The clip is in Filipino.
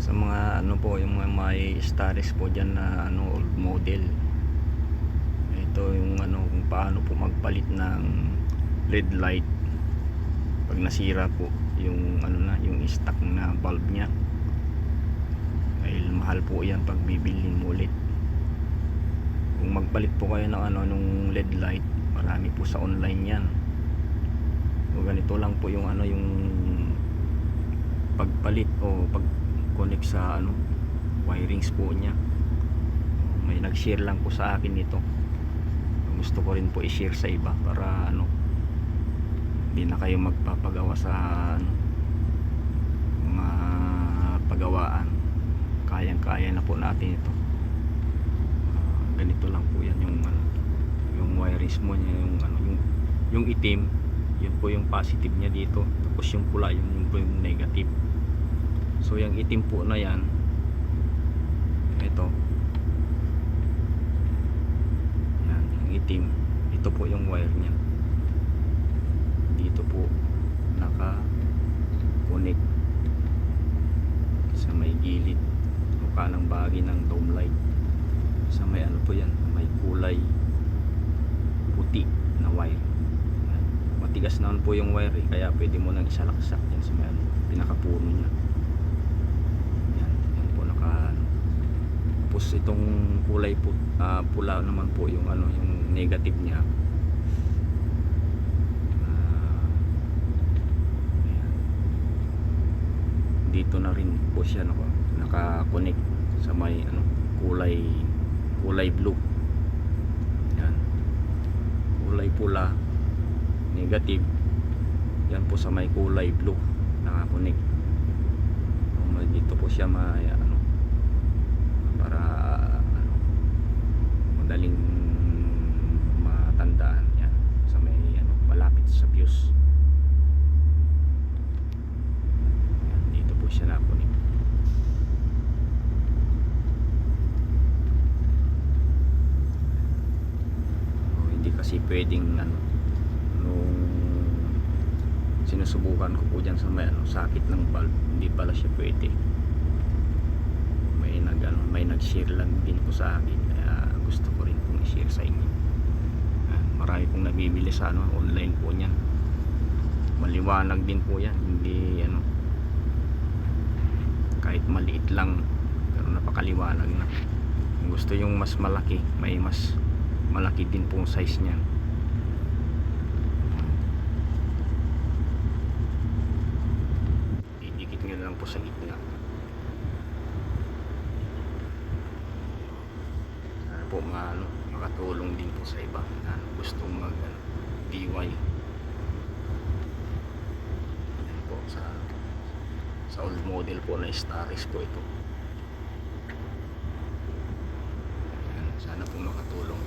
sa mga ano po, yung mga may staris po dyan na ano, old model. Ito yung ano, kung paano po magpalit ng LED light pag nasira po yung ano na, yung stock na bulb nya, dahil mahal po yan pag bibilhin mo ulit. Kung magpalit po kayo ng ano, nung LED light, marami po sa online yan. O ganito lang po yung ano, yung pagpalit o pag connect sa ano, wirings po niya. May nag-share lang po sa akin nito, gusto ko rin po i-share sa iba para ano, hindi na kayo magpapagawa sa ano, mga pagawaan. Kayang-kaya na po natin ito. Ganito lang po yan yung ano, yung wirings mo niya, yung ano, yung itim, yun po yung positive niya dito, tapos yung pula yun po yung negative. So yung itim po na yan, ito yan, yung itim, ito po yung wire niya, dito po naka connect sa may gilid o kanang bahagi ng dome light, sa may ano po yan, may kulay puti na wire. Matigas naman po yung wire kaya pwede mo nang isalaksak yan sa may ano, pinakapuno nya. Yan po naka, tapos itong kulay pula naman po yung ano, yung negative nya. Dito na rin po siya naka-connect sa may ano, kulay blue. Yan, kulay pula negative, yan po sa may kulay blue naka-connect. Dito po siya may ano, para ano, madaling matandaan. Yan sa may ano, malapit sa fuse. Siya na po nito. Hindi kasi pwedeng ano, nung sinusubukan ko po dyan sa may ano, sakit ng bulb, hindi pala siya pwede. May nag-share lang din po sa akin, kaya gusto ko rin pong i-share sa inyo. Marami pong nabibili sa ano, online po niyan. Maliwanag din po yan, hindi ano, kahit maliit lang pero napakaliwanag na. Kung gusto yung mas malaki, may mas malaki din pong size niyan. Didikit nga lang po sa gitna. Sana po makatulong din po sa iba na gustong mag DIY. Yan po sa old model po na Staris po ito. Sana po makatulong.